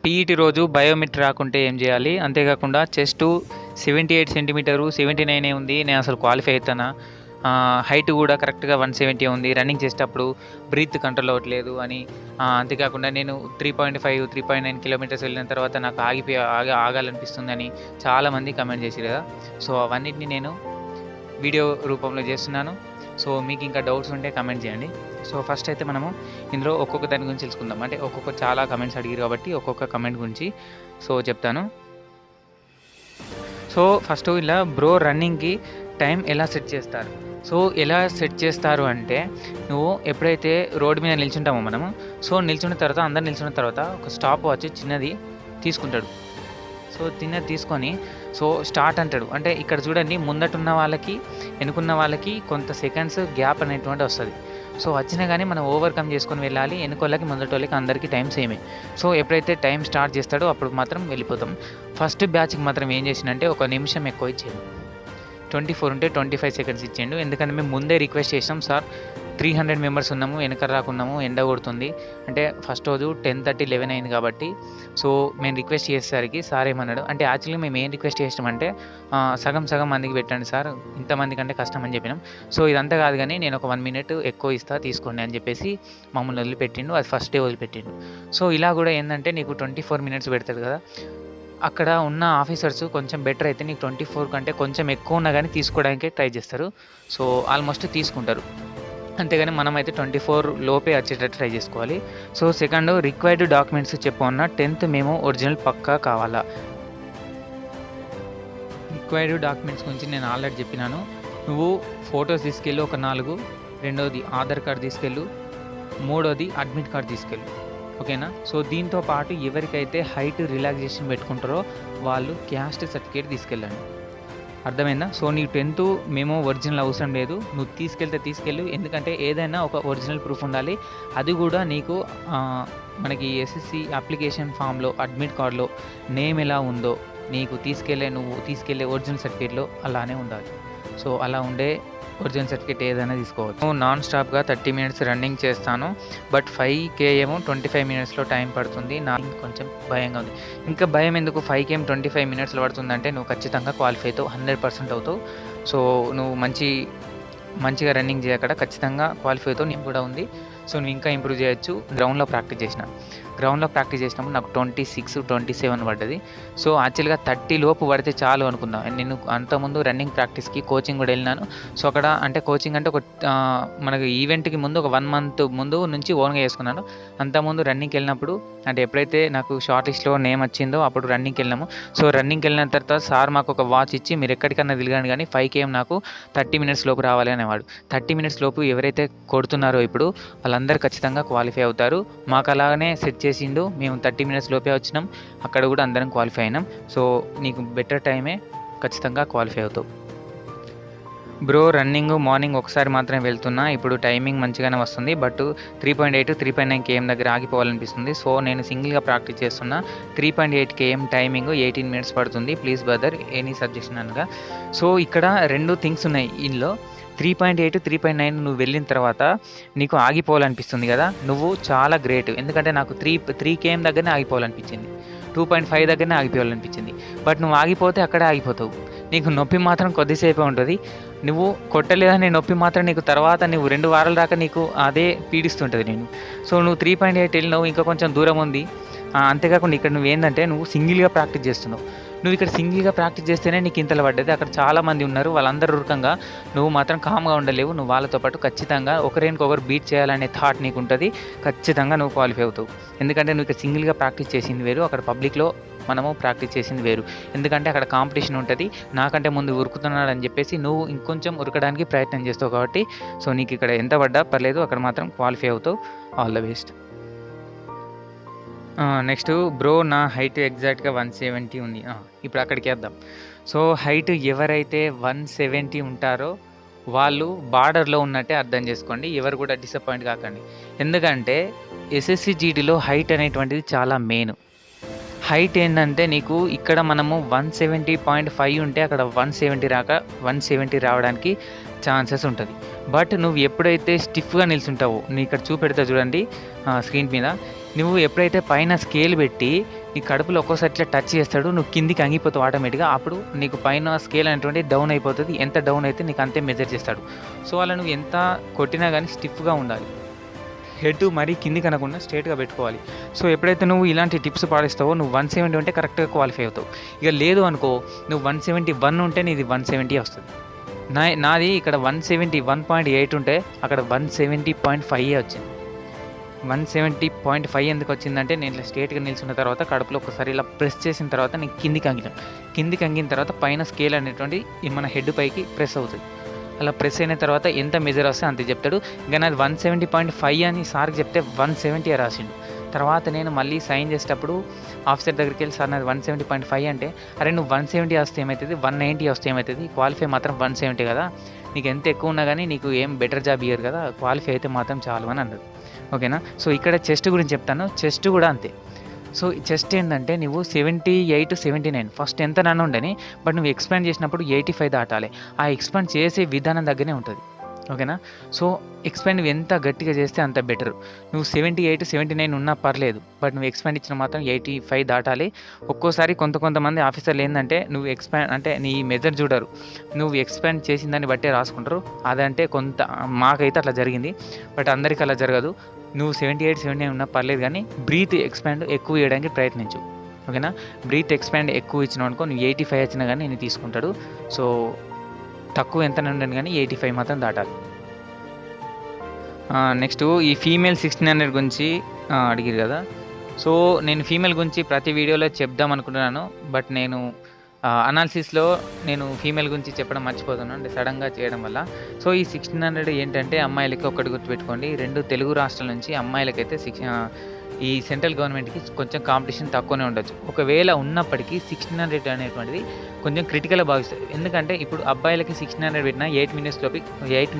PET రోజు biometry రాకుంటే ఏం చేయాలి? అంతేకాకుండా చెస్టు 78 సెంటీమీటరు 79 ఉంది. నేను అసలు క్వాలిఫై అవుతానా? హైట్ కూడా కరెక్ట్‌గా 170 ఉంది. రన్నింగ్ చేసేటప్పుడు బ్రీత్ కంట్రోల్ అవ్వట్లేదు అని. అంతేకాకుండా నేను 3.5, 3.9 కిలోమీటర్స్ వెళ్ళిన తర్వాత నాకు ఆగాలనిపిస్తుందని చాలామంది కామెంట్ చేసిర్రు కదా! సో, అవన్నిటిని నేను వీడియో రూపంలో చేస్తున్నాను. సో, మీకు ఇంకా డౌట్స్ ఉంటే కామెంట్ చేయండి. సో, ఫస్ట్ అయితే మనము ఇందులో ఒక్కొక్క దాని గురించి తెలుసుకుందాం. అంటే చాలా కామెంట్స్ అడిగారు కాబట్టి ఒక్కొక్క కామెంట్ గురించి చెప్తాను. సో, ఫస్ట్ ఇలా బ్రో రన్నింగ్‌కి టైం ఎలా సెట్ చేస్తారు? సో, ఎలా సెట్ చేస్తారు అంటే, నువ్వు ఎప్పుడైతే రోడ్డు మీద నిల్చుంటామో మనము, సో, నిల్చున్న తర్వాత అందరు నిల్చున్న తర్వాత ఒక స్టాప్ వాచ్ చిన్నది తీసుకుంటాడు. సో, చిన్నది తీసుకొని స్టార్ట్ అంటాడు. అంటే ఇక్కడ చూడండి, ముందటున్న వాళ్ళకి వెనుకున్న వాళ్ళకి కొంత సెకండ్స్ గ్యాప్ అనేటువంటి వస్తుంది. సో, వచ్చినా కానీ మనం ఓవర్కమ్ చేసుకొని వెళ్ళాలి. వెనుకోళ్ళకి ముందటోళ్ళకి అందరికీ టైం సేమే. సో, ఎప్పుడైతే టైం స్టార్ట్ చేస్తాడో అప్పుడు మాత్రం వెళ్ళిపోతాం. ఫస్ట్ బ్యాచ్కి మాత్రం ఏం చేసిందంటే 1 నిమిషం ఎక్కువ ఇచ్చాడు. 24 ఉంటే 25 సెకండ్స్ ఇచ్చిండు. ఎందుకంటే మేము ముందే రిక్వెస్ట్ చేసాం, సార్ 300 మెంబర్స్ ఉన్నాము, వెనక రాకున్నాము, ఎండ కొడుతుంది అంటే ఫస్ట్ రోజు 10:30, 11 అయింది కాబట్టి. సో, మేము రిక్వెస్ట్ చేసేసరికి సార్ ఏమన్నాడు అంటే, యాక్చువల్గా మేము ఏం రిక్వెస్ట్ చేసామంటే సగం మందికి పెట్టండి సార్, ఇంతమంది కంటే కష్టం అని చెప్పినాం. సో, ఇదంతా కాదు కానీ నేను ఒక 1 మినిట్ ఎక్కువ ఇస్తా తీసుకోండి అని చెప్పేసి మమ్మల్ని వదిలిపెట్టిండు. అది ఫస్ట్ డే వదిలిపెట్టిండు. సో, ఇలా కూడా ఏంటంటే నీకు 24 మినిట్స్ పెడతాడు కదా, అక్కడ ఉన్న ఆఫీసర్స్ కొంచెం బెటర్ అయితే నీకు 24 కంటే కొంచెం ఎక్కువ ఉన్నా కానీ తీసుకోవడానికి ట్రై చేస్తారు. సో, ఆల్మోస్ట్ తీసుకుంటారు. అంతేగాని మనమైతే 24 లోపే వచ్చేటట్టు ట్రై చేసుకోవాలి. సో, సెకండ్ రిక్వైర్డ్ డాక్యుమెంట్స్ చెప్పమన్నా 10th మేము ఒరిజినల్ పక్కా కావాలా? రిక్వైర్డ్ డాక్యుమెంట్స్ గురించి నేను ఆల్రెడీ చెప్పినాను. నువ్వు ఫొటోస్ తీసుకెళ్ళు ఒక 4, రెండోది ఆధార్ కార్డు తీసుకెళ్ళు, మూడోది అడ్మిట్ కార్డు తీసుకెళ్ళు. ఓకేనా? సో, దీంతో పాటు ఎవరికైతే హైట్ రిలాక్సేషన్ పెట్టుకుంటారో వాళ్ళు క్యాస్ట్ సర్టిఫికేట్ తీసుకెళ్ళండి. అర్థమైందా? సో, నీకు 10th మేము ఒరిజినల్ అవసరం లేదు, నువ్వు తీసుకెళ్ళు. ఎందుకంటే ఏదైనా ఒక ఒరిజినల్ ప్రూఫ్ ఉండాలి. అది కూడా నీకు మనకి ఎస్ఎస్సి అప్లికేషన్ ఫామ్లో అడ్మిట్ కార్డులో నేమ్ ఎలా ఉందో నువ్వు తీసుకెళ్ళే ఒరిజినల్ సర్టిఫికేట్లో అలానే ఉండాలి. సో, అలా ఉండే ఒరిజినల్ సర్టిఫికేట్ ఏదైనా తీసుకోవచ్చు. నాన్ స్టాప్గా 30 మినిట్స్ రన్నింగ్ చేస్తాను, బట్ 5K ఏమో 25 మినిట్స్లో టైం పడుతుంది. నాకు కొంచెం భయంగా ఉంది. ఇంకా భయం ఎందుకు? 5K 25 మినిట్స్లో పడుతుందంటే నువ్వు ఖచ్చితంగా క్వాలిఫై అవుతావు, 100% అవుతావు. సో, నువ్వు మంచిగా రన్నింగ్ చేయక్కడ ఖచ్చితంగా క్వాలిఫై అవుతావు. నేను కూడా ఉంది. సో, నువ్వు ఇంకా ఇంప్రూవ్ చేయొచ్చు. గ్రౌండ్లో ప్రాక్టీస్ చేసినప్పుడు నాకు 26, 27 పడ్డది. సో, యాక్చువల్గా 30 లోపు పడితే చాలు అనుకున్నా. నేను అంతకుముందు రన్నింగ్ ప్రాక్టీస్కి కోచింగ్ కూడా వెళ్ళినాను. సో, అక్కడ అంటే కోచింగ్ అంటే మనకి ఈవెంట్కి ముందు ఒక 1 మంత్ ముందు నుంచి ఓన్గా చేసుకున్నాను. అంతకుముందు రన్నింగ్కి వెళ్ళినప్పుడు అంటే ఎప్పుడైతే నాకు షార్ట్ లిస్ట్లో నేమ్ వచ్చిందో అప్పుడు రన్నింగ్కి వెళ్ళినాము. సో, రన్నింగ్కి వెళ్ళిన తర్వాత సార్ మాకు ఒక వాచ్ ఇచ్చి మీరు ఎక్కడికన్నా తిరగండి కానీ 5K నాకు 30 మినిట్స్ లోపు రావాలి అనేవాడు. 30 మినిట్స్ లోపు ఎవరైతే కొడుతున్నారో ఇప్పుడు వాళ్ళందరూ ఖచ్చితంగా క్వాలిఫై అవుతారు. మాకు అలాగనే సెట్ చేసిండు. మేము 30 మినిట్స్ లోపే వచ్చినాం. అక్కడ కూడా అందరం క్వాలిఫై అయినాం. సో, నీకు బెటర్ టైమే, ఖచ్చితంగా క్వాలిఫై అవుతావు. బ్రో రన్నింగ్ మార్నింగ్ ఒకసారి మాత్రమే వెళ్తున్నా, ఇప్పుడు టైమింగ్ మంచిగానే వస్తుంది, బట్ 3.8, 3.9 km దగ్గర ఆగిపోవాలనిపిస్తుంది. సో, నేను సింగిల్గా ప్రాక్టీస్ చేస్తున్నా. 3.8 km టైమింగ్ 18 మినిట్స్ పడుతుంది. ప్లీజ్ బ్రదర్ ఎనీ సజెషన్ అనగా. సో, ఇక్కడ 2 థింగ్స్ ఉన్నాయి ఇందులో. 3.8, 3.9 నువ్వు వెళ్ళిన తర్వాత నీకు ఆగిపోవాలనిపిస్తుంది కదా, నువ్వు చాలా గ్రేట్. ఎందుకంటే నాకు 3 km దగ్గరనే ఆగిపోవాలనిపించింది, 2.5 దగ్గరనే ఆగిపోవాలనిపించింది. బట్ నువ్వు ఆగిపోతే అక్కడే ఆగిపోతావు. నీకు నొప్పి మాత్రం కొద్దిసేపే ఉంటుంది. నువ్వు కొట్టలేదని నొప్పి మాత్రం నీకు తర్వాత నువ్వు 2 వారాల దాకా నీకు అదే పీడిస్తుంటుంది నేను. సో, నువ్వు 3.8 వెళ్ళినావు, ఇంకా కొంచెం దూరం ఉంది. అంతేకాకుండా ఇక్కడ నువ్వు ఏంటంటే నువ్వు సింగిల్గా ప్రాక్టీస్ చేస్తున్నావు. నువ్వు ఇక్కడ సింగిల్గా ప్రాక్టీస్ చేస్తేనే నీకు ఇంతలో పడ్డది. అక్కడ చాలామంది ఉన్నారు, వాళ్ళందరూ రకంగా నువ్వు మాత్రం కామ్గా ఉండలేవు. నువ్వు వాళ్ళతో పాటు ఖచ్చితంగా ఒకరికొకరు బీట్ చేయాలనే థాట్ నీకు ఉంటుంది. ఖచ్చితంగా నువ్వు క్వాలిఫై అవుతావు. ఎందుకంటే నువ్వు ఇక్కడ సింగిల్గా ప్రాక్టీస్ చేసింది వేరు, అక్కడ పబ్లిక్లో మనము ప్రాక్టీస్ చేసింది వేరు. ఎందుకంటే అక్కడ కాంపిటీషన్ ఉంటుంది. నాకంటే ముందు ఉరుకుతున్నాడు అని చెప్పేసి నువ్వు ఇంకొంచెం ఉరకడానికి ప్రయత్నం చేస్తావు కాబట్టి సో, నీకు ఇక్కడ ఎంత పడ్డా పర్లేదు, అక్కడ మాత్రం క్వాలిఫై అవుతావు. All the best. Next bro నా హైట్ ఎగ్జాక్ట్గా 170 ఉంది. ఇప్పుడు అక్కడికి వేద్దాం. సో, హైట్ ఎవరైతే 170 ఉంటారో వాళ్ళు బార్డర్లో ఉన్నట్టే అర్థం చేసుకోండి. ఎవరు కూడా డిసప్పాయింట్ కాకండి. ఎందుకంటే ఎస్ఎస్సి జీడీలో హైట్ అనేటువంటిది చాలా మెయిన్. హైట్ ఏంటంటే నీకు ఇక్కడ మనము 170.5 ఉంటే అక్కడ 170 రావడానికి ఛాన్సెస్ ఉంటుంది. బట్ నువ్వు ఎప్పుడైతే స్టిఫ్గా నిల్చుంటావో, నీ ఇక్కడ చూపెడతా చూడండి స్క్రీన్ మీద, నువ్వు ఎప్పుడైతే పైన స్కేల్ పెట్టి నీ కడుపులో ఒక్కోసారి ఇట్లా టచ్ చేస్తాడు, నువ్వు కిందికి అంగిపోతావు ఆటోమేటిక్గా. అప్పుడు నీకు పైన స్కేల్ అనేటువంటి డౌన్ అయిపోతుంది. ఎంత డౌన్ అయితే నీకు అంతే మెజర్ చేస్తాడు. సో అలా నువ్వు ఎంత కొట్టినా కానీ స్టిఫ్గా ఉండాలి. హెడ్ మరీ కిందికి అనకుండా స్ట్రేట్గా పెట్టుకోవాలి. సో ఎప్పుడైతే నువ్వు ఇలాంటి టిప్స్ పాటిస్తావో నువ్వు 170 ఉంటే కరెక్ట్గా క్వాలిఫై అవుతావు. ఇక లేదు అనుకో, నువ్వు 171 ఉంటే నీది 170 వస్తుంది. నాది ఇక్కడ 171.8 ఉంటే అక్కడ 170.5 వచ్చింది. 170.5 ఎందుకు వచ్చిందంటే నేను ఇట్లా స్ట్రేట్గా నిల్చున్న తర్వాత కడుపులో ఒకసారి ఇలా ప్రెస్ చేసిన తర్వాత నేను కిందికి అంగిన తర్వాత పైన స్కేల్ అనేటువంటి మన హెడ్ పైకి ప్రెస్ అవుతుంది. అలా ప్రెస్ అయిన తర్వాత ఎంత మెజర్ వస్తే అంతే చెప్తాడు. ఇంకా నాది 170.5 అని సార్కి చెప్తే 170 రాసిండు. తర్వాత నేను మళ్ళీ సైన్ చేసేటప్పుడు ఆఫీసర్ దగ్గరికి వెళ్ళి, సార్ నాది 170.5 అంటే, అరే నువ్వు 170 వస్తే ఏమవుతుంది, 190 వస్తే ఏమవుతుంది, క్వాలిఫై మాత్రం 170 కదా, నీకు ఎంత ఎక్కువ ఉన్నా కానీ నీకు ఏం బెటర్ జాబ్ ఇయ్యరు కదా, క్వాలిఫై అయితే మాత్రం చాలు అని అన్నది. ఓకేనా. సో ఇక్కడ చెస్ట్ గురించి చెప్తాను. చెస్ట్ కూడా అంతే. సో చెస్ట్ ఏంటంటే నువ్వు 78, 79 ఫస్ట్ ఎంత నన్ను ఉండని, బట్ నువ్వు ఎక్స్పాండ్ చేసినప్పుడు 85 దాటాలి. ఆ ఎక్స్పాండ్ చేసే విధానం దగ్గరనే ఉంటుంది. ఓకేనా. సో ఎక్స్పాండ్ నువ్వు ఎంత గట్టిగా చేస్తే అంత బెటర్. నువ్వు 78, 79 ఉన్నా పర్లేదు, బట్ నువ్వు ఎక్స్పాండ్ ఇచ్చిన మాత్రం 85 దాటాలి. ఒక్కోసారి కొంతమంది ఆఫీసర్లు ఏంటంటే నువ్వు ఎక్స్పాండ్ అంటే నీ మెజర్ చూడరు, నువ్వు ఎక్స్పాండ్ చేసిన దాన్ని బట్టే రాసుకుంటారు. అదంటే మాకైతే అట్లా జరిగింది, బట్ అందరికీ అలా జరగదు. నువ్వు 78, 79 ఉన్నా పర్లేదు, కానీ బ్రీత్ ఎక్స్పాండ్ ఎక్కువ చేయడానికి ప్రయత్నించు. ఓకేనా. బ్రీత్ ఎక్స్పాండ్ ఎక్కువ ఇచ్చినావు అనుకో, నువ్వు 85 వచ్చినా కానీ నేను తీసుకుంటాడు. సో తక్కువ ఎంత ఉండను కానీ 85 మాత్రం దాటాలి. నెక్స్ట్ ఈ ఫీమేల్ 1600 గురించి అడిగారు కదా. సో నేను ఫీమేల్ గురించి ప్రతి వీడియోలో చెప్దాం అనుకుంటున్నాను, బట్ నేను అనాలిసిస్లో నేను ఫీమేల్ గురించి చెప్పడం మర్చిపోతున్నాను, అంటే సడన్గా చేయడం వల్ల. సో ఈ 1600 ఏంటంటే అమ్మాయిలకి ఒకటి గుర్తుపెట్టుకోండి, 2 తెలుగు రాష్ట్రాల నుంచి అమ్మాయిలకైతే ఈ సెంట్రల్ గవర్నమెంట్కి కొంచెం కాంపిటీషన్ తక్కువనే ఉండొచ్చు. ఒకవేళ ఉన్నప్పటికీ 1600 అనేటువంటిది కొంచెం క్రిటికల్గా భావిస్తారు. ఎందుకంటే ఇప్పుడు అబ్బాయిలకి 1600 పెట్టినా 8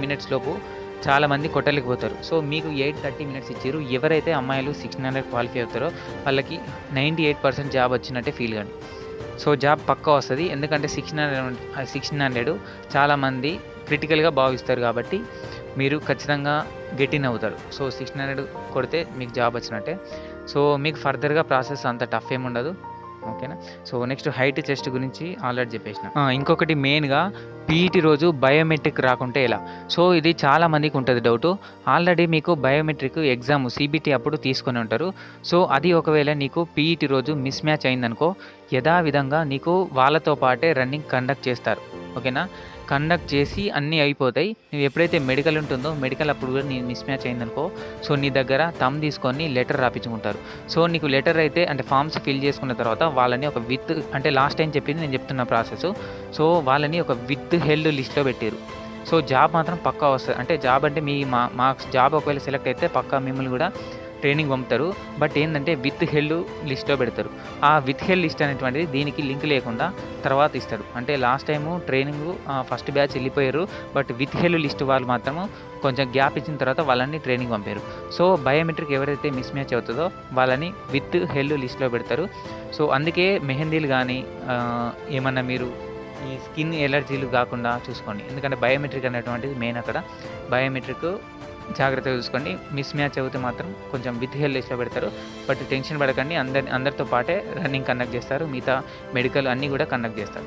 మినిట్స్ లోపు చాలామంది కొట్టలేకపోతారు. సో మీకు 8:30 ఇచ్చారు. ఎవరైతే అమ్మాయిలు 1600 క్వాలిఫై అవుతారో వాళ్ళకి 98% జాబ్ వచ్చినట్టే ఫీల్ కండి. సో జాబ్ పక్కా వస్తుంది. ఎందుకంటే 1600 చాలామంది క్రిటికల్గా భావిస్తారు కాబట్టి మీరు ఖచ్చితంగా గెట్ ఇన్ అవుతారు. సో 1600 కొడితే మీకు జాబ్ వచ్చినట్టే. సో మీకు ఫర్దర్గా ప్రాసెస్ అంత టఫ్ ఏమి ఉండదు. ఓకేనా. సో నెక్స్ట్ హైట్, చెస్ట్ గురించి ఆల్రెడీ చెప్పేసిన. ఇంకొకటి మెయిన్గా పీఈటీ రోజు బయోమెట్రిక్ రాకుంటే ఎలా. సో ఇది చాలామందికి ఉంటుంది డౌటు. ఆల్రెడీ మీకు బయోమెట్రిక్ ఎగ్జామ్ CBT అప్పుడు తీసుకొని ఉంటారు. సో అది ఒకవేళ నీకు పీఈటీ రోజు మిస్ మ్యాచ్ అయిందనుకో, యథావిధంగా నీకు వాళ్ళతో పాటే రన్నింగ్ కండక్ట్ చేస్తారు. ఓకేనా. కండక్ట్ చేసి అన్నీ అయిపోతాయి. నువ్వు ఎప్పుడైతే మెడికల్ ఉంటుందో మెడికల్ అప్పుడు కూడా నీ మిస్ మ్యాచ్ అయిందనుకో, సో నీ దగ్గర తీసుకొని లెటర్ రాపించుకుంటారు. సో నీకు లెటర్ అయితే అంటే ఫామ్స్ ఫిల్ చేసుకున్న తర్వాత వాళ్ళని ఒక అంటే లాస్ట్ టైం చెప్పింది నేను చెప్తున్న ప్రాసెస్. సో వాళ్ళని ఒక హెల్డ్ లిస్ట్లో పెట్టారు. సో జాబ్ మాత్రం పక్కా వస్తుంది. అంటే జాబ్ అంటే మా జాబ్ ఒకవేళ సెలెక్ట్ అయితే పక్కా మిమ్మల్ని కూడా ట్రైనింగ్ పంపుతారు. బట్ ఏంటంటే హెల్డ్ లిస్ట్లో పెడతారు. ఆ హెల్డ్ లిస్ట్ అనేటువంటిది దీనికి లింక్ లేకుండా తర్వాత ఇస్తాడు. అంటే last time training first batch వెళ్ళిపోయారు, బట్ హెల్డ్ లిస్ట్ వాళ్ళు మాత్రము కొంచెం గ్యాప్ ఇచ్చిన తర్వాత వాళ్ళని ట్రైనింగ్ పంపారు. సో బయోమెట్రిక్ ఎవరైతే మిస్ మ్యాచ్ అవుతుందో వాళ్ళని హెల్డ్ లిస్ట్లో పెడతారు. సో అందుకే మెహందీలు కానీ ఏమన్నా మీరు ఈ స్కిన్ ఎలర్జీలు కాకుండా చూసుకోండి. ఎందుకంటే బయోమెట్రిక్ అనేటువంటిది మెయిన్. అక్కడ బయోమెట్రిక్ జాగ్రత్తగా చూసుకోండి. మిస్ మ్యాచ్ అవుతే మాత్రం కొంచెం హెల్డ్ లిస్ట్లో పెడతారు. బట్ టెన్షన్ పడకండి, అందరితో పాటే రన్నింగ్ కండక్ట్ చేస్తారు, మిగతా మెడికల్ అన్నీ కూడా కండక్ట్ చేస్తారు.